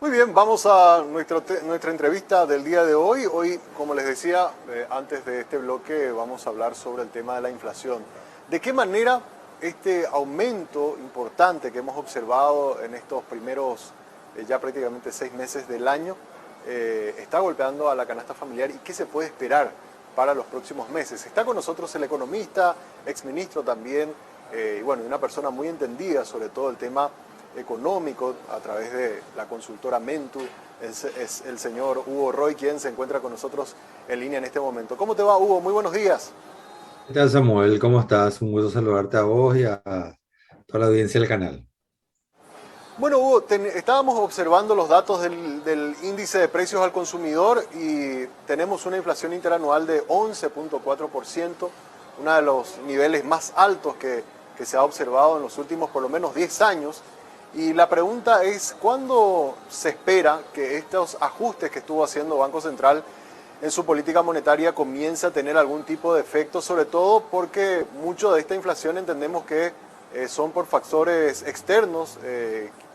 Muy bien, vamos a nuestra entrevista del día de hoy. Hoy, como les decía, antes de este bloque vamos a hablar sobre el tema de la inflación. ¿De qué manera este aumento importante que hemos observado en estos primeros ya prácticamente 6 meses del año está golpeando a la canasta familiar y qué se puede esperar para los próximos meses? Está con nosotros el economista, exministro también, y bueno, una persona muy entendida sobre todo el tema económico a través de la consultora Mentu. Es el señor Hugo Roy quien se encuentra con nosotros en línea en este momento. ¿Cómo te va, Hugo? Muy buenos días. ¿Qué tal, Samuel? ¿Cómo estás? Un gusto saludarte a vos y a toda la audiencia del canal. Bueno, Hugo, estábamos observando los datos del índice de precios al consumidor y tenemos una inflación interanual de 11,4%, uno de los niveles más altos que se ha observado en los últimos por lo menos 10 años. Y la pregunta es, ¿cuándo se espera que estos ajustes que estuvo haciendo Banco Central en su política monetaria comience a tener algún tipo de efecto? Sobre todo porque mucho de esta inflación entendemos que son por factores externos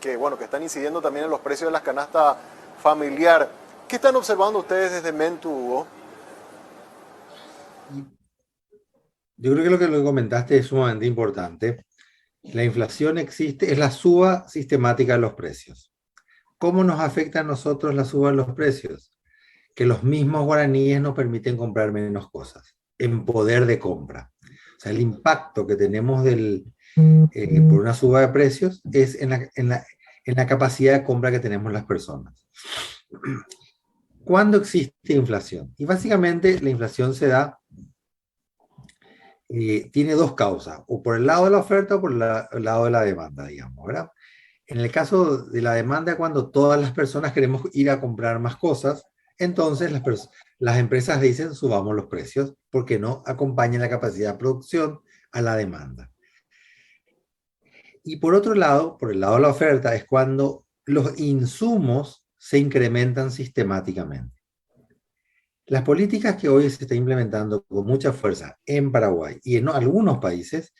que están incidiendo también en los precios de la canasta familiar. ¿Qué están observando ustedes desde Mentu, Hugo? Y yo creo que lo que comentaste es sumamente importante. La inflación existe, es la suba sistemática de los precios. ¿Cómo nos afecta a nosotros la suba de los precios? Que los mismos guaraníes nos permiten comprar menos cosas, en poder de compra. O sea, el impacto que tenemos por una suba de precios es en la capacidad de compra que tenemos las personas. ¿Cuándo existe inflación? Y básicamente la inflación tiene dos causas, o por el lado de la oferta o por el lado de la demanda, digamos, ¿verdad? En el caso de la demanda, cuando todas las personas queremos ir a comprar más cosas, entonces las empresas dicen subamos los precios porque no acompañan la capacidad de producción a la demanda. Y por otro lado, por el lado de la oferta, es cuando los insumos se incrementan sistemáticamente. Las políticas que hoy se están implementando con mucha fuerza en Paraguay y en algunos países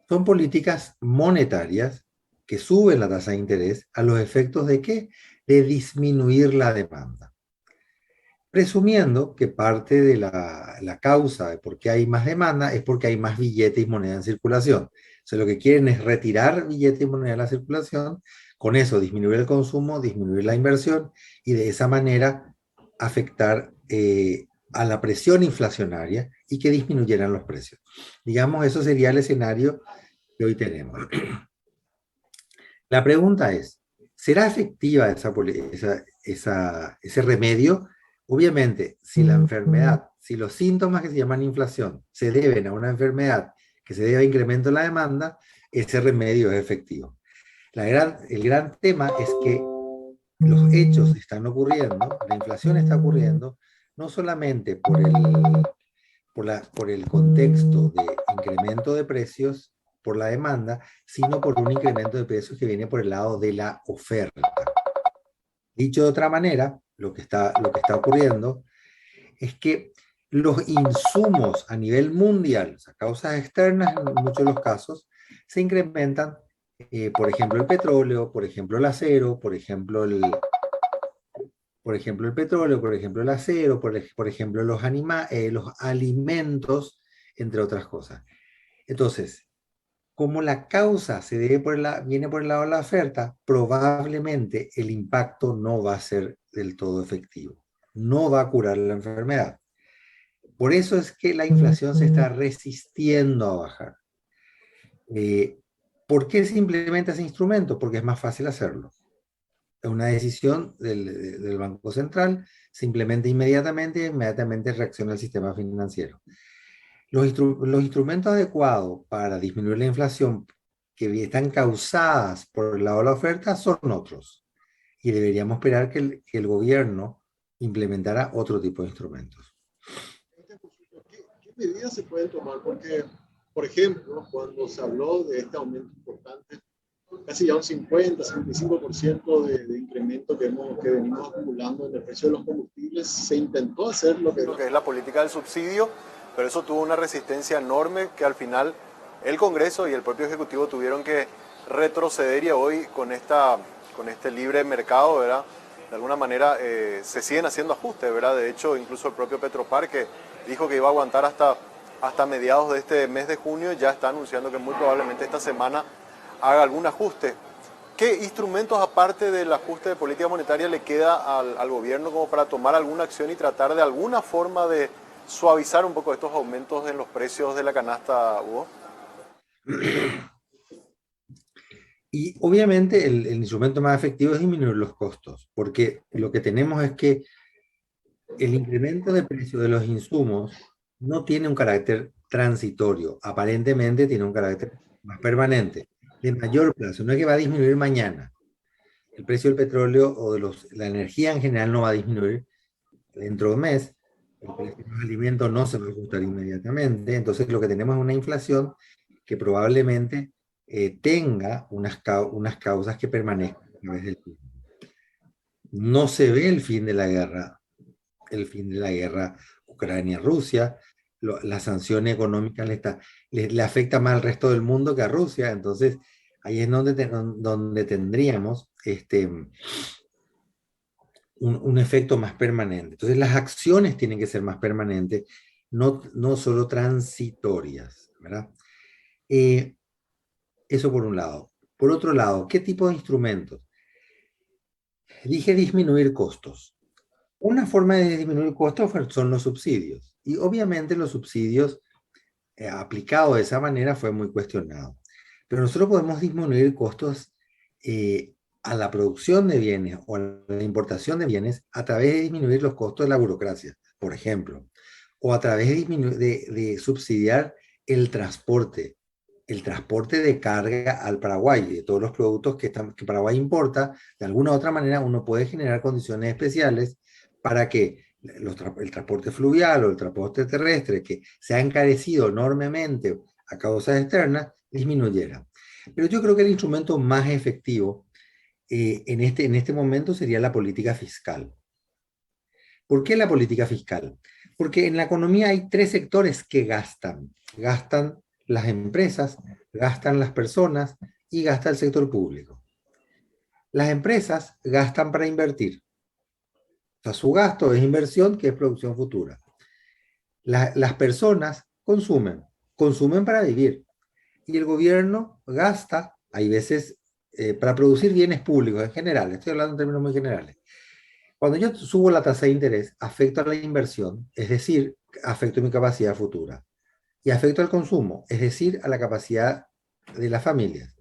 son políticas monetarias que suben la tasa de interés a los efectos de qué? De disminuir la demanda. Presumiendo que parte de la causa de por qué hay más demanda es porque hay más billetes y moneda en circulación. O sea, lo que quieren es retirar billetes y moneda de la circulación, con eso disminuir el consumo, disminuir la inversión y de esa manera afectar a la presión inflacionaria y que disminuyeran los precios. Digamos, eso sería el escenario que hoy tenemos. La pregunta es, ¿será efectiva ese remedio? Obviamente, si la enfermedad, si los síntomas que se llaman inflación se deben a una enfermedad que se debe a incremento en la demanda, ese remedio es efectivo. El gran tema es que los hechos están ocurriendo, la inflación está ocurriendo, no solamente por el contexto de incremento de precios por la demanda, sino por un incremento de precios que viene por el lado de la oferta. Dicho de otra manera, lo que está ocurriendo es que los insumos a nivel mundial, o sea, causas externas en muchos de los casos, se incrementan, por ejemplo, el petróleo, por ejemplo, el acero, por ejemplo, el petróleo, por ejemplo, el acero, por ejemplo, los alimentos, entre otras cosas. Entonces, como la causa viene por el lado de la oferta, probablemente el impacto no va a ser del todo efectivo. No va a curar la enfermedad. Por eso es que la inflación se está resistiendo a bajar. Eh, ¿Por qué se implementa ese instrumento? Porque es más fácil hacerlo. Es una decisión del Banco Central, se implementa inmediatamente y inmediatamente reacciona el sistema financiero. Los instrumentos adecuados para disminuir la inflación que están causadas por el lado de la oferta son otros. Y deberíamos esperar que el gobierno implementara otro tipo de instrumentos. ¿Qué medidas se pueden tomar? Porque, por ejemplo, cuando se habló de este aumento importante, casi ya un 50-55% de incremento que venimos acumulando en el precio de los combustibles, se intentó hacer lo que es la política del subsidio, pero eso tuvo una resistencia enorme que al final el Congreso y el propio Ejecutivo tuvieron que retroceder y hoy con este libre mercado, ¿verdad? de alguna manera se siguen haciendo ajustes, ¿verdad? De hecho, incluso el propio Petropar, que dijo que iba a aguantar hasta mediados de este mes de junio, ya está anunciando que muy probablemente esta semana haga algún ajuste. ¿Qué instrumentos, aparte del ajuste de política monetaria, le queda al gobierno como para tomar alguna acción y tratar de alguna forma de suavizar un poco estos aumentos en los precios de la canasta, Hugo? Y obviamente el instrumento más efectivo es disminuir los costos, porque lo que tenemos es que el incremento de precio de los insumos no tiene un carácter transitorio, aparentemente tiene un carácter más permanente, de mayor plazo, no es que va a disminuir mañana. El precio del petróleo o la energía en general no va a disminuir dentro de un mes, el precio de los alimentos no se va a ajustar inmediatamente, entonces lo que tenemos es una inflación que probablemente tenga unas causas que permanezcan a través del tiempo. No se ve el fin de la guerra Ucrania-Rusia, la sanción económica le afecta más al resto del mundo que a Rusia, entonces ahí es donde tendríamos un efecto más permanente. Entonces las acciones tienen que ser más permanentes, no solo transitorias, ¿verdad? Eso por un lado. Por otro lado, ¿qué tipo de instrumentos? Dije disminuir costos. Una forma de disminuir costos son los subsidios. Y obviamente los subsidios aplicados de esa manera fue muy cuestionado. Pero nosotros podemos disminuir costos a la producción de bienes o a la importación de bienes a través de disminuir los costos de la burocracia, por ejemplo, o a través de subsidiar el transporte de carga al Paraguay, de todos los productos que Paraguay importa. De alguna u otra manera uno puede generar condiciones especiales para que el transporte fluvial o el transporte terrestre, que se ha encarecido enormemente a causas externas, disminuyera. Pero yo creo que el instrumento más efectivo en este momento sería la política fiscal. ¿Por qué la política fiscal? Porque en la economía hay tres sectores que gastan. Gastan las empresas, gastan las personas y gasta el sector público. Las empresas gastan para invertir. O sea, su gasto es inversión, que es producción futura. Las personas consumen para vivir. Y el gobierno gasta, hay veces, para producir bienes públicos en general, estoy hablando en términos muy generales. Cuando yo subo la tasa de interés, afecto a la inversión, es decir, afecto a mi capacidad futura. Y afecto al consumo, es decir, a la capacidad de las familias.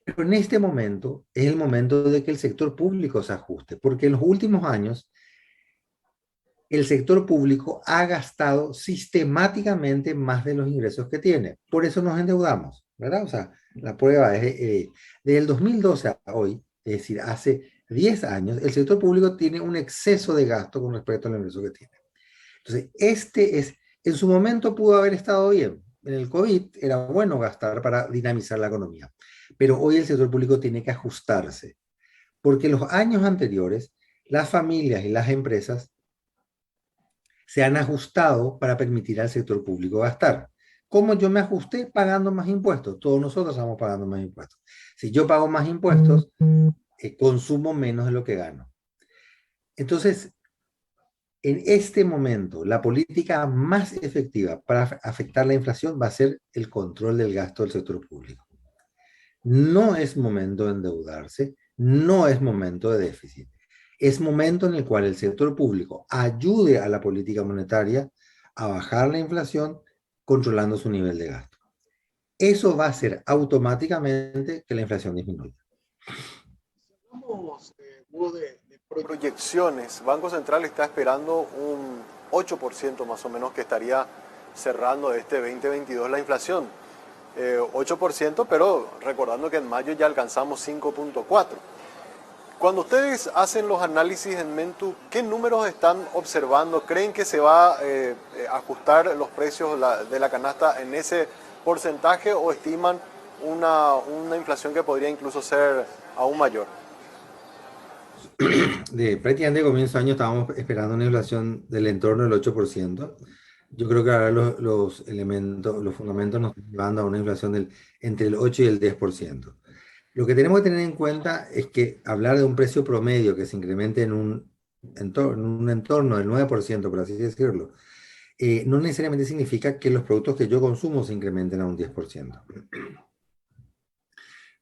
Pero en este momento es el momento de que el sector público se ajuste, porque en los últimos años el sector público ha gastado sistemáticamente más de los ingresos que tiene. Por eso nos endeudamos, ¿verdad? O sea, la prueba es, desde el 2012 a hoy, es decir, hace 10 años, el sector público tiene un exceso de gasto con respecto al ingreso que tiene. Entonces, en su momento pudo haber estado bien. En el COVID era bueno gastar para dinamizar la economía, pero hoy el sector público tiene que ajustarse, porque los años anteriores, las familias y las empresas se han ajustado para permitir al sector público gastar. ¿Cómo yo me ajusté? Pagando más impuestos. Todos nosotros estamos pagando más impuestos. Si yo pago más impuestos, consumo menos de lo que gano. Entonces, en este momento, la política más efectiva para afectar la inflación va a ser el control del gasto del sector público. No es momento de endeudarse, no es momento de déficit. Es momento en el cual el sector público ayude a la política monetaria a bajar la inflación controlando su nivel de gasto. Eso va a hacer automáticamente que la inflación disminuya. Hablamos, Hugo, de proyecciones. Banco Central está esperando un 8% más o menos que estaría cerrando este 2022 la inflación. 8%, pero recordando que en mayo ya alcanzamos 5.4%. Cuando ustedes hacen los análisis en Mentu, ¿qué números están observando? ¿Creen que se va a ajustar los precios de la canasta en ese porcentaje o estiman una inflación que podría incluso ser aún mayor? Prácticamente de comienzo de año estábamos esperando una inflación del entorno del 8%. Yo creo que ahora los fundamentos nos están llevando a una inflación entre el 8 y el 10%. Lo que tenemos que tener en cuenta es que hablar de un precio promedio que se incremente en un entorno del 9%, por así decirlo, no necesariamente significa que los productos que yo consumo se incrementen a un 10%.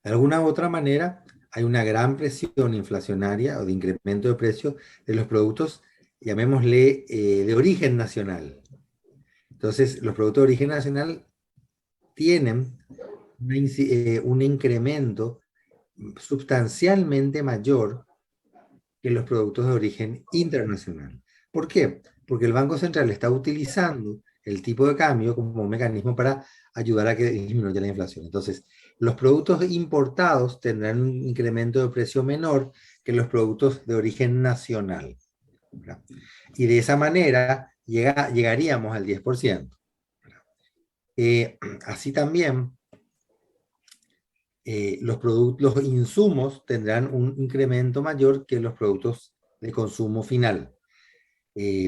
De alguna u otra manera, hay una gran presión inflacionaria o de incremento de precios de los productos, llamémosle, de origen nacional. Entonces, los productos de origen nacional tienen un incremento sustancialmente mayor que los productos de origen internacional. ¿Por qué? Porque el Banco Central está utilizando el tipo de cambio como un mecanismo para ayudar a que disminuya la inflación. Entonces, los productos importados tendrán un incremento de precio menor que los productos de origen nacional. ¿Verdad? Y de esa manera llegaríamos al 10%. Así también, los insumos tendrán un incremento mayor que los productos de consumo final.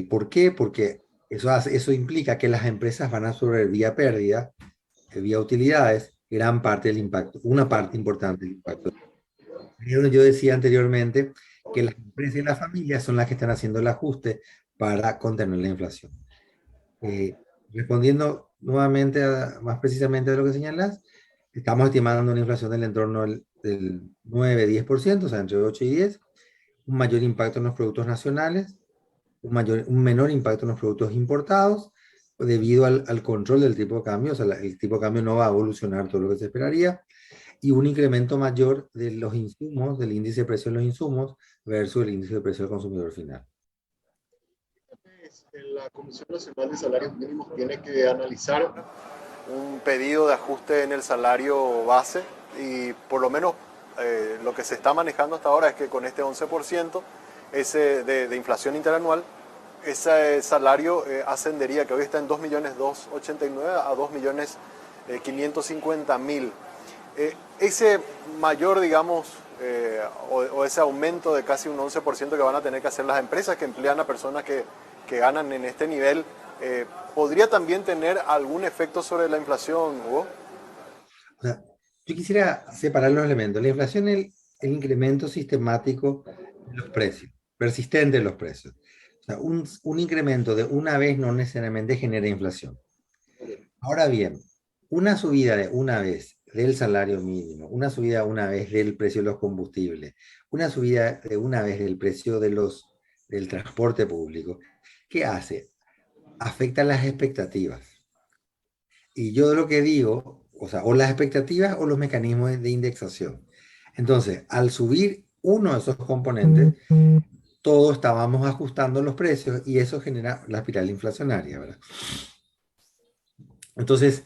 ¿Por qué? Porque eso implica que las empresas van a absorber vía pérdida, vía utilidades, gran parte del impacto, una parte importante del impacto. Yo decía anteriormente que las empresas y las familias son las que están haciendo el ajuste para contener la inflación. Eh, Respondiendo nuevamente, más precisamente a lo que señalas, estamos estimando una inflación del entorno del 9-10%, o sea, entre 8 y 10, un mayor impacto en los productos nacionales, un menor impacto en los productos importados, debido al control del tipo de cambio, o sea, el tipo de cambio no va a evolucionar todo lo que se esperaría, y un incremento mayor de los insumos, del índice de precio de los insumos, versus el índice de precio del consumidor final. La Comisión Nacional de Salarios Mínimos tiene que analizar un pedido de ajuste en el salario base y por lo menos lo que se está manejando hasta ahora es que con este 11% de inflación interanual, ese salario ascendería, que hoy está en 2.289.000 a 2.550.000. Ese mayor, digamos, o ese aumento de casi un 11% que van a tener que hacer las empresas que emplean a personas que ganan en este nivel, ¿podría también tener algún efecto sobre la inflación, Hugo? O sea, yo quisiera separar los elementos. La inflación es el incremento sistemático de los precios, persistente de los precios. O sea, un incremento de una vez no necesariamente genera inflación. Ahora bien, una subida de una vez del salario mínimo, una subida una vez del precio de los combustibles, una subida de una vez del precio del transporte público, ¿qué hace? Afecta las expectativas. Y yo lo que digo, o sea, o las expectativas o los mecanismos de indexación. Entonces, al subir uno de esos componentes, todos estábamos ajustando los precios y eso genera la espiral inflacionaria, ¿verdad? Entonces,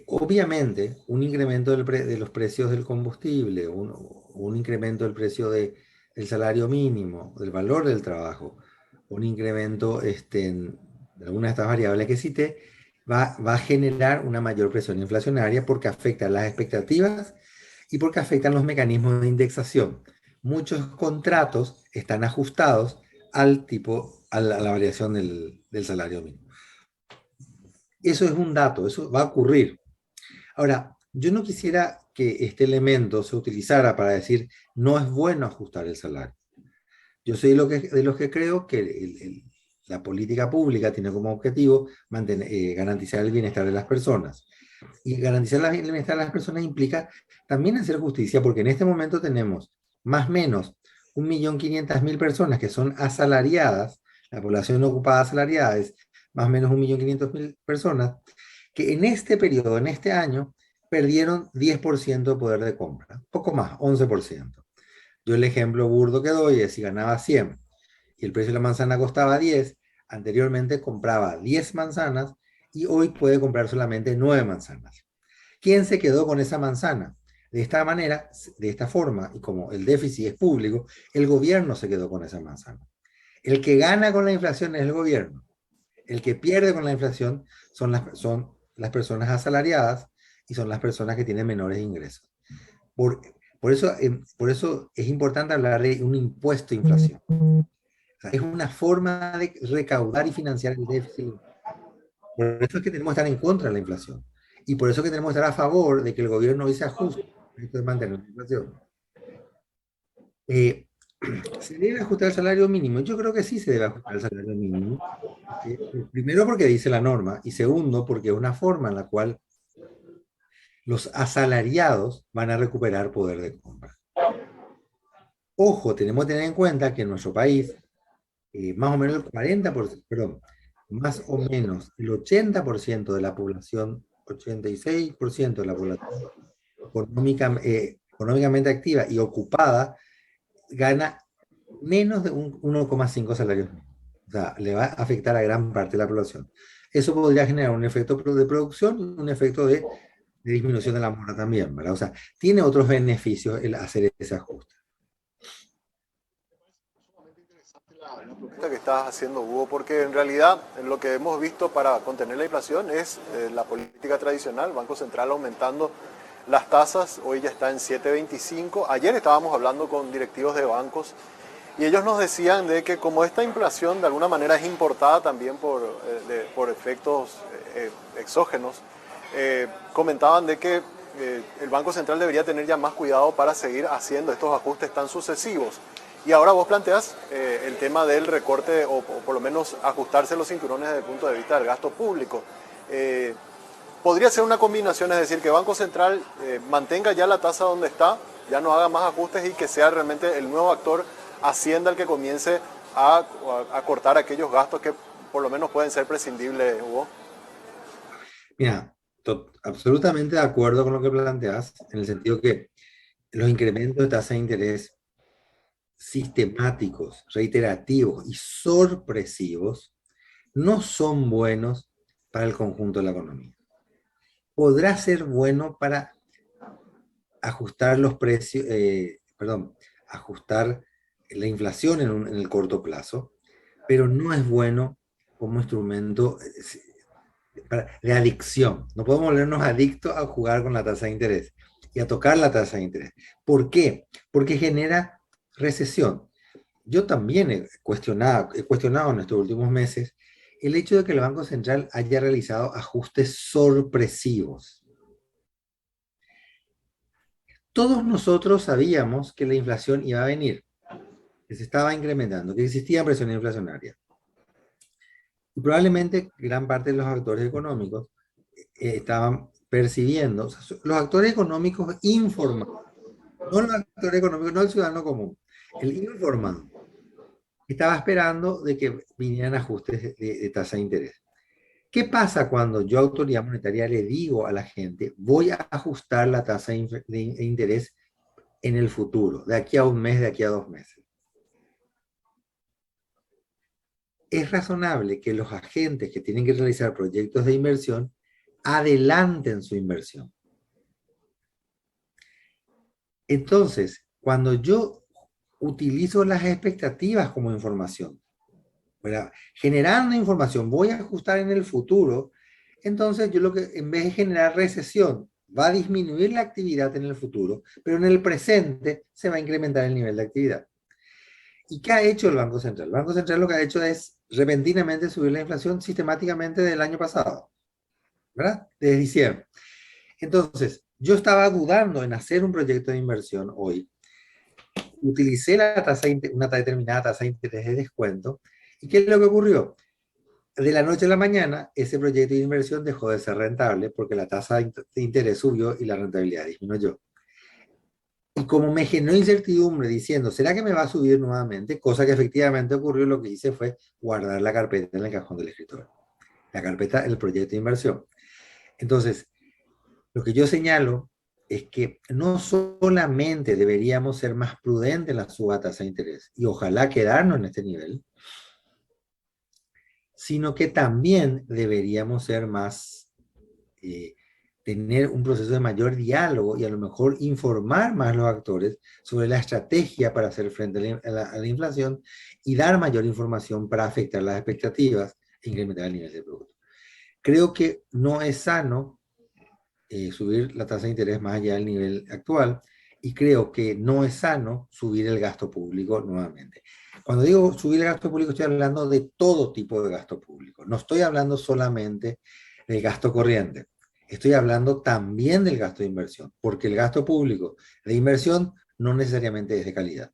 obviamente, un incremento de los precios del combustible, un incremento del precio del salario mínimo, del valor del trabajo, un incremento de alguna de estas variables que cité, va a generar una mayor presión inflacionaria porque afecta las expectativas y porque afectan los mecanismos de indexación. Muchos contratos están ajustados a la variación del salario mínimo. Eso es un dato, eso va a ocurrir. Ahora, yo no quisiera que este elemento se utilizara para decir no es bueno ajustar el salario. Yo soy de los que creo que la política pública tiene como objetivo garantizar el bienestar de las personas. Y garantizar el bienestar de las personas implica también hacer justicia, porque en este momento tenemos más o menos 1.500.000 personas que son asalariadas, la población ocupada asalariada es más o menos 1.500.000 personas, que en este periodo, en este año, perdieron 10% de poder de compra, poco más, 11%. Yo el ejemplo burdo que doy es si ganaba 100 y el precio de la manzana costaba 10, anteriormente compraba 10 manzanas y hoy puede comprar solamente 9 manzanas. ¿Quién se quedó con esa manzana? De esta manera, de esta forma, y como el déficit es público, el gobierno se quedó con esa manzana. El que gana con la inflación es el gobierno. El que pierde con la inflación son las personas asalariadas y son las personas que tienen menores ingresos. Por eso es importante hablar de un impuesto de inflación. O sea, es una forma de recaudar y financiar el déficit. Por eso es que tenemos que estar en contra de la inflación. Y por eso es que tenemos que estar a favor de que el gobierno hoy se ajuste esto es mantener la inflación. ¿Se debe ajustar el salario mínimo? Yo creo que sí se debe ajustar el salario mínimo. Primero porque dice la norma y segundo porque es una forma en la cual los asalariados van a recuperar poder de compra. Ojo, tenemos que tener en cuenta que en nuestro país, más o menos el 40%, perdón, más o menos el 80% de la población, 86% de la población económicamente activa y ocupada gana menos de un 1,5 salarios mínimos. O sea, le va a afectar a gran parte de la población. Eso podría generar un efecto de producción y un efecto de disminución de la mora también, ¿verdad? O sea, tiene otros beneficios el hacer ese ajuste. La propuesta que estás haciendo, Hugo, porque en realidad lo que hemos visto para contener la inflación es la política tradicional, Banco Central aumentando las tasas, hoy ya está en 7,25. Ayer estábamos hablando con directivos de bancos y ellos nos decían de que como esta inflación de alguna manera es importada también por efectos exógenos, comentaban de que el Banco Central debería tener ya más cuidado para seguir haciendo estos ajustes tan sucesivos. Y ahora vos planteás el tema del recorte o por lo menos ajustarse los cinturones desde el punto de vista del gasto público. Podría ser una combinación, es decir, que Banco Central mantenga ya la tasa donde está, ya no haga más ajustes y que sea realmente el nuevo actor Hacienda el que comience a cortar aquellos gastos que por lo menos pueden ser prescindibles, Hugo. Mira, absolutamente de acuerdo con lo que planteas, en el sentido que los incrementos de tasa de interés sistemáticos, reiterativos y sorpresivos no son buenos para el conjunto de la economía. Podrá ser bueno para ajustar los precios, ajustar la inflación en el corto plazo, pero no es bueno como instrumento de adicción. No podemos volvernos adictos a jugar con la tasa de interés y a tocar la tasa de interés. ¿Por qué? Porque genera recesión. Yo también he cuestionado en estos últimos meses el hecho de que el Banco Central haya realizado ajustes sorpresivos. Todos nosotros sabíamos que la inflación iba a venir, que se estaba incrementando, que existía presión inflacionaria. Y probablemente gran parte de los actores económicos estaban percibiendo, o sea, los actores económicos informados, no los actores económicos, no el ciudadano común, el informado, estaba esperando de que vinieran ajustes de tasa de interés. ¿Qué pasa cuando yo, autoridad monetaria, le digo a la gente, voy a ajustar la tasa de interés en el futuro, de aquí a un mes, de aquí a 2 meses? Es razonable que los agentes que tienen que realizar proyectos de inversión adelanten su inversión. Entonces, cuando yo utilizo las expectativas como información, ¿verdad? Generando información, voy a ajustar en el futuro, entonces yo lo que, en vez de generar recesión, va a disminuir la actividad en el futuro, pero en el presente se va a incrementar el nivel de actividad. ¿Y qué ha hecho el Banco Central? El Banco Central lo que ha hecho es repentinamente subir la inflación sistemáticamente del año pasado, ¿verdad? Desde diciembre. Entonces, yo estaba dudando en hacer un proyecto de inversión hoy. Utilicé una determinada tasa de interés de descuento. ¿Y qué es lo que ocurrió? De la noche a la mañana, ese proyecto de inversión dejó de ser rentable porque la tasa de interés subió y la rentabilidad disminuyó. Y como me generó incertidumbre diciendo, ¿será que me va a subir nuevamente? Cosa que efectivamente ocurrió, lo que hice fue guardar la carpeta en el cajón del escritorio. La carpeta, el proyecto de inversión. Entonces, lo que yo señalo es que no solamente deberíamos ser más prudentes en la suba de tasa de interés y ojalá quedarnos en este nivel, sino que también deberíamos ser más, tener un proceso de mayor diálogo y a lo mejor informar más a los actores sobre la estrategia para hacer frente a la inflación y dar mayor información para afectar las expectativas e incrementar el nivel de producto. Creo que no es sano subir la tasa de interés más allá del nivel actual y creo que no es sano subir el gasto público nuevamente. Cuando digo subir el gasto público estoy hablando de todo tipo de gasto público, no estoy hablando solamente del gasto corriente. Estoy hablando también del gasto de inversión, porque el gasto público de inversión no necesariamente es de calidad.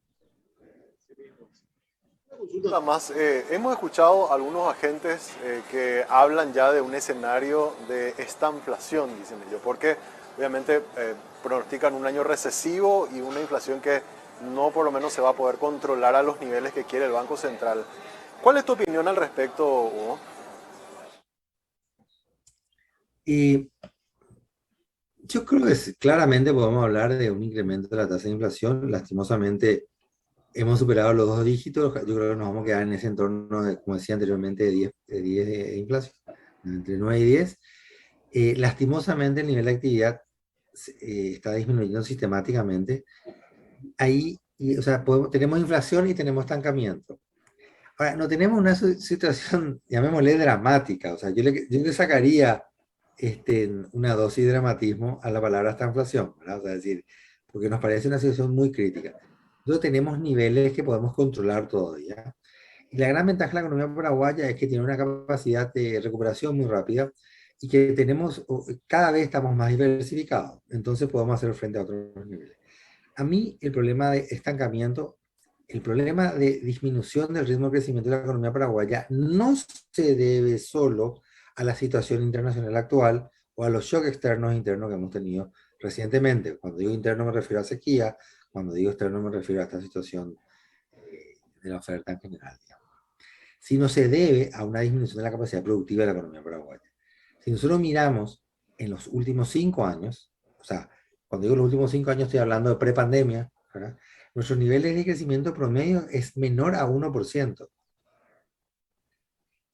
Nada más, hemos escuchado algunos agentes que hablan ya de un escenario de estanflación, dicen ellos, porque obviamente pronostican un año recesivo y una inflación que no por lo menos se va a poder controlar a los niveles que quiere el Banco Central. ¿Cuál es tu opinión al respecto, Hugo? Y yo creo que claramente podemos hablar de un incremento de la tasa de inflación. Lastimosamente, hemos superado los dos dígitos. Yo creo que nos vamos a quedar en ese entorno, de, como decía anteriormente, de 10 de inflación, entre 9 y 10. Lastimosamente, el nivel de actividad está disminuyendo sistemáticamente. Ahí, o sea, tenemos inflación y tenemos estancamiento. Ahora, no tenemos una situación, llamémosle dramática. O sea, yo le sacaría una dosis de dramatismo a la palabra estanflación, ¿verdad? O sea, es decir, porque nos parece una situación muy crítica. Nosotros tenemos niveles que podemos controlar todavía. Y la gran ventaja de la economía paraguaya es que tiene una capacidad de recuperación muy rápida y que cada vez estamos más diversificados. Entonces podemos hacer frente a otros niveles. A mí el problema de estancamiento, el problema de disminución del ritmo de crecimiento de la economía paraguaya no se debe solo a la situación internacional actual o a los shocks externos e internos que hemos tenido recientemente. Cuando digo interno me refiero a sequía, cuando digo externo me refiero a esta situación de la oferta en general, digamos. Sino se debe a una disminución de la capacidad productiva de la economía paraguaya. Si nosotros miramos en los últimos 5 años, o sea, cuando digo los últimos 5 años estoy hablando de prepandemia, ¿verdad? Nuestros niveles de crecimiento promedio es menor a 1%.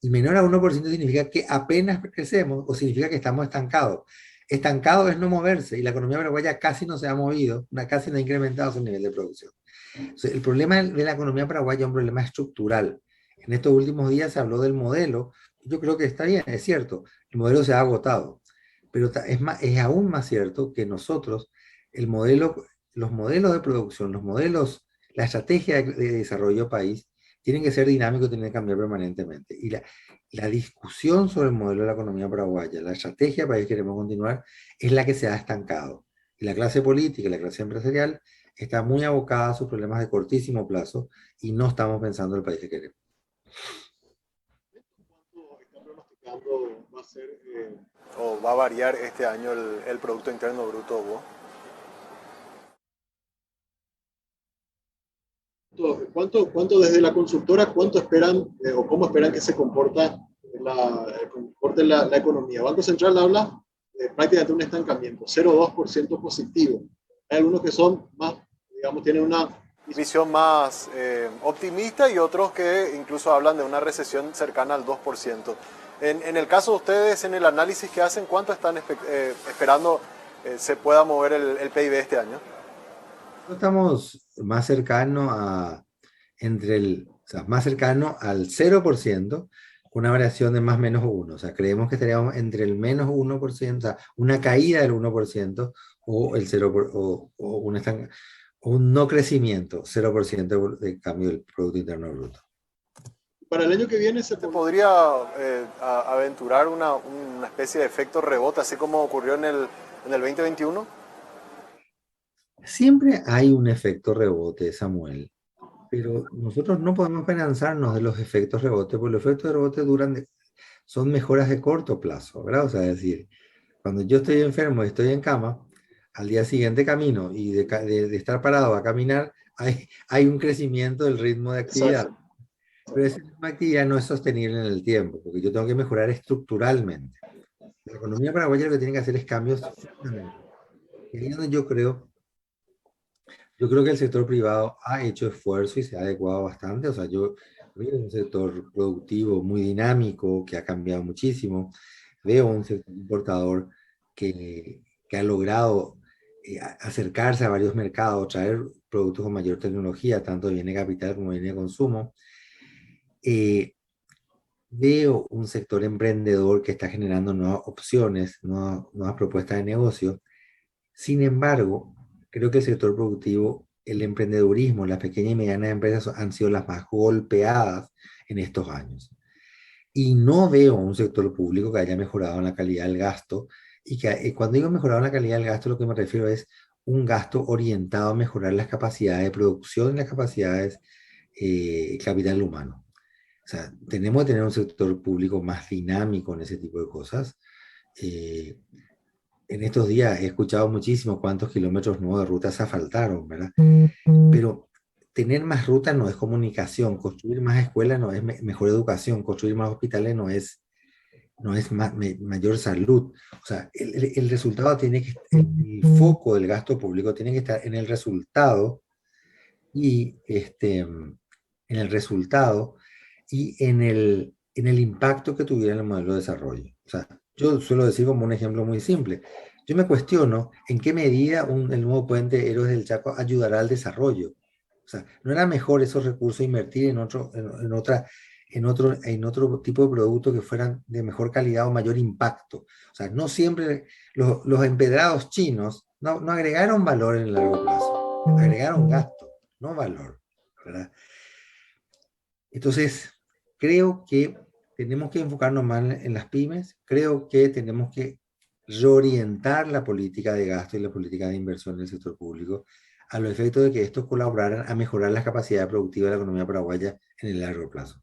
Y menor a 1% significa que apenas crecemos o significa que estamos estancados. Estancado es no moverse y la economía paraguaya casi no se ha movido, casi no ha incrementado su nivel de producción. Entonces, el problema de la economía paraguaya es un problema estructural. En estos últimos días se habló del modelo. Yo creo que está bien, es cierto, el modelo se ha agotado, pero es aún más cierto que nosotros, los modelos de producción, la estrategia de desarrollo país, tienen que ser dinámicos, tienen que cambiar permanentemente. Y la discusión sobre el modelo de la economía paraguaya, la estrategia país que queremos continuar, es la que se ha estancado. Y la clase política y la clase empresarial está muy abocada a sus problemas de cortísimo plazo y no estamos pensando en el país que queremos. ¿Cuánto está pronosticando va a ser o va a variar este año el Producto Interno Bruto, Hugo? ¿Cuánto desde la consultora, cuánto esperan o cómo esperan que se comporte la economía? Banco Central habla prácticamente un estancamiento, 0,2% positivo. Hay algunos que son más, digamos, tienen una visión más optimista y otros que incluso hablan de una recesión cercana al 2%. En el caso de ustedes, en el análisis que hacen, ¿cuánto están esperando se pueda mover el PIB este año? Estamos más cercanos o sea, más cercano al 0%, con una variación de más o menos 1. O sea, creemos que estaríamos entre el menos 1%, o sea, una caída del 1% o el 0 o un no crecimiento, 0% de cambio del Producto Interno Bruto. Para el año que viene se podría aventurar una especie de efecto rebote, así como ocurrió en el 2021. Siempre hay un efecto rebote, Samuel, pero nosotros no podemos esperanzarnos de los efectos rebote, porque los efectos de rebote son mejoras de corto plazo, ¿verdad? O sea, es decir, cuando yo estoy enfermo y estoy en cama, al día siguiente camino y de estar parado a caminar, hay un crecimiento del ritmo de actividad. Exacto. Pero esa misma actividad no es sostenible en el tiempo, porque yo tengo que mejorar estructuralmente. La economía paraguaya lo que tiene que hacer es cambios fundamentales. Y ahí es donde yo creo que el sector privado ha hecho esfuerzo y se ha adecuado bastante. O sea, yo veo un sector productivo muy dinámico que ha cambiado muchísimo. Veo un sector importador que ha logrado acercarse a varios mercados, traer productos con mayor tecnología, tanto de bienes de capital como de bienes de consumo. Veo un sector emprendedor que está generando nuevas opciones, nuevas propuestas de negocio. Sin embargo, creo que el sector productivo, el emprendedurismo, las pequeñas y medianas empresas han sido las más golpeadas en estos años. Y no veo un sector público que haya mejorado en la calidad del gasto Y que cuando digo mejorar la calidad del gasto, lo que me refiero es un gasto orientado a mejorar las capacidades de producción y las capacidades capital humano. O sea, tenemos que tener un sector público más dinámico en ese tipo de cosas. Eh, en estos días he escuchado muchísimo cuántos kilómetros nuevos de rutas asfaltaron, ¿verdad? Pero tener más rutas no es comunicación, construir más escuelas no es mejor educación, construir más hospitales no es mayor salud. O sea, el resultado tiene que, el foco del gasto público tiene que estar en el resultado y en el resultado y en el impacto que tuviera en el modelo de desarrollo. O sea, yo suelo decir como un ejemplo muy simple. Yo me cuestiono en qué medida el nuevo puente Héroes del Chaco ayudará al desarrollo. O sea, ¿no era mejor esos recursos invertir en otro tipo de productos que fueran de mejor calidad o mayor impacto? O sea, no siempre los empedrados chinos no agregaron valor en el largo plazo, agregaron gasto, no valor, ¿verdad? Entonces, creo que tenemos que enfocarnos más en las pymes, creo que tenemos que reorientar la política de gasto y la política de inversión del sector público a los efectos de que estos colaboraran a mejorar las capacidades productivas de la economía paraguaya en el largo plazo.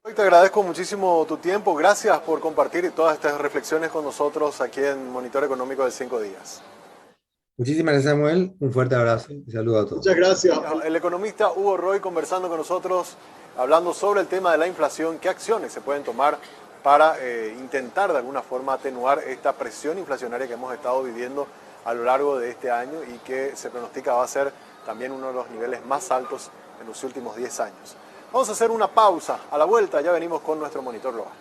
Hoy te agradezco muchísimo tu tiempo. Gracias por compartir todas estas reflexiones con nosotros aquí en Monitor Económico de 5 días. Muchísimas gracias, Samuel. Un fuerte abrazo y saludos a todos. Muchas gracias. El economista Hugo Roy conversando con nosotros, hablando sobre el tema de la inflación, qué acciones se pueden tomar para intentar de alguna forma atenuar esta presión inflacionaria que hemos estado viviendo a lo largo de este año y que se pronostica va a ser también uno de los niveles más altos en los últimos 10 años. Vamos a hacer una pausa. A la vuelta ya venimos con nuestro monitor global.